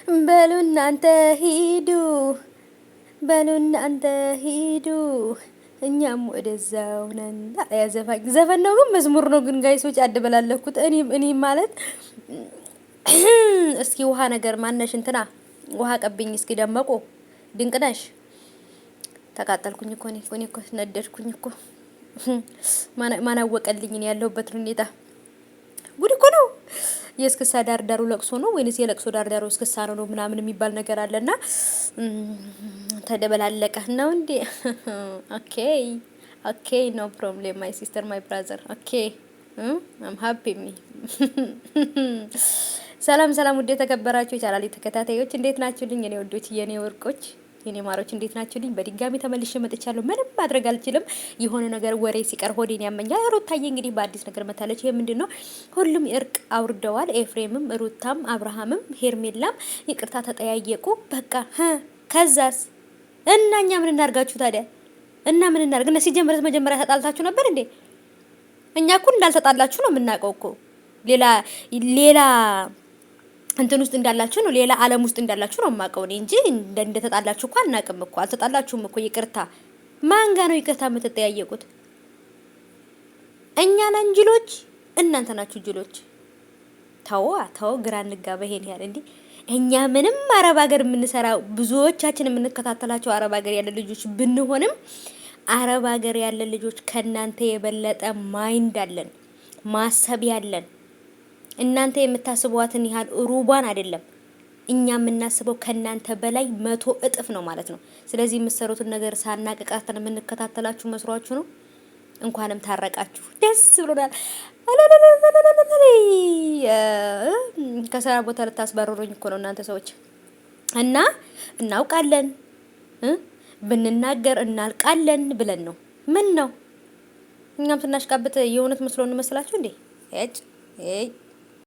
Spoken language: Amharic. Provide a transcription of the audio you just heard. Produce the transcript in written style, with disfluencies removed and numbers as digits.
በሉ እናንተ ሂዱ፣ በሉ እናንተ ሂዱ፣ እኛም ወደዛው ነን። ያ ዘፈን ነው ግን መዝሙር ነው ግን ጋይሶች አደበላለኩት። እኔ ማለት እስኪ ውሃ ነገር ማነሽ እንትና ውሃ ቀብኝ እስኪ ደመቁ ድንቅነሽ። ተቃጠልኩኝ እኮ እኔ እኮ ነደድኩኝ እኮ። ማን አወቀልኝ እኔ ያለሁበትን ሁኔታ። ጉድ እኮ ነው። የእስክሳ ዳርዳሩ ለቅሶ ነው ወይንስ የለቅሶ ዳርዳሩ እስክሳ ነው ምናምን የሚባል ነገር አለና ተደበላለቀ ነው እንዴ? ኦኬ ኦኬ ኖ ፕሮብሌም ማይ ሲስተር ማይ ብራዘር ኦኬ አም ሃፒ ሚ። ሰላም ሰላም፣ ውድ የተከበራችሁ የቻናሌ ተከታታዮች እንዴት ናችሁልኝ? የኔ ወዶች የኔ ወርቆች የኔ ማሮች እንዴት ናችሁልኝ? በድጋሚ ተመልሼ መጥቻለሁ። ምንም ማድረግ አልችልም። የሆነ ነገር ወሬ ሲቀር ሆዴን ያመኛል። ሩታዬ እንግዲህ በአዲስ ነገር መታለች። ይሄ ምንድነው? ሁሉም እርቅ አውርደዋል። ኤፍሬምም፣ ሩታም፣ አብርሃምም፣ ሄርሜላም ይቅርታ ተጠያየቁ። በቃ ከዛስ እና እኛ ምን እናርጋችሁ ታዲያ? እና ምን እናርግ? እና ሲጀምርስ መጀመሪያ ተጣልታችሁ ነበር እንዴ? እኛ እኮ እንዳልተጣላችሁ ነው የምናውቀው እኮ ሌላ እንትን ውስጥ እንዳላችሁ ነው፣ ሌላ ዓለም ውስጥ እንዳላችሁ ነው የማውቀው እኔ እንጂ እንደተጣላችሁ እኮ አናውቅም እኮ። አልተጣላችሁም እኮ። ይቅርታ ማን ጋር ነው ይቅርታ የምትጠያየቁት? እኛ ነን ጅሎች፣ እናንተ ናችሁ ጅሎች። ተው ግራ እንጋባ። ይሄን ያህል እንዴ? እኛ ምንም አረብ ሀገር የምንሰራ ብዙዎቻችን የምንከታተላቸው አረብ ሀገር ያለ ልጆች ብንሆንም አረብ ሀገር ያለ ልጆች ከናንተ የበለጠ ማይንድ አለን፣ ማሰብ ያለን። እናንተ የምታስቧትን ያህል ሩባን አይደለም እኛ የምናስበው ከናንተ በላይ 100 እጥፍ ነው ማለት ነው። ስለዚህ የምትሰሩትን ነገር ሳናቀቃተን የምንከታተላችሁ መስሯችሁ ነው። እንኳንም ታረቃችሁ፣ ደስ ብሎናል። ከስራ ቦታ ልታስባረሩኝ እኮ ነው እናንተ ሰዎች። እና እናውቃለን ብንናገር እናልቃለን ብለን ነው። ምን ነው እኛም ስናሽቃብጥ የእውነት መስሎ እንመስላችሁ እንዴ?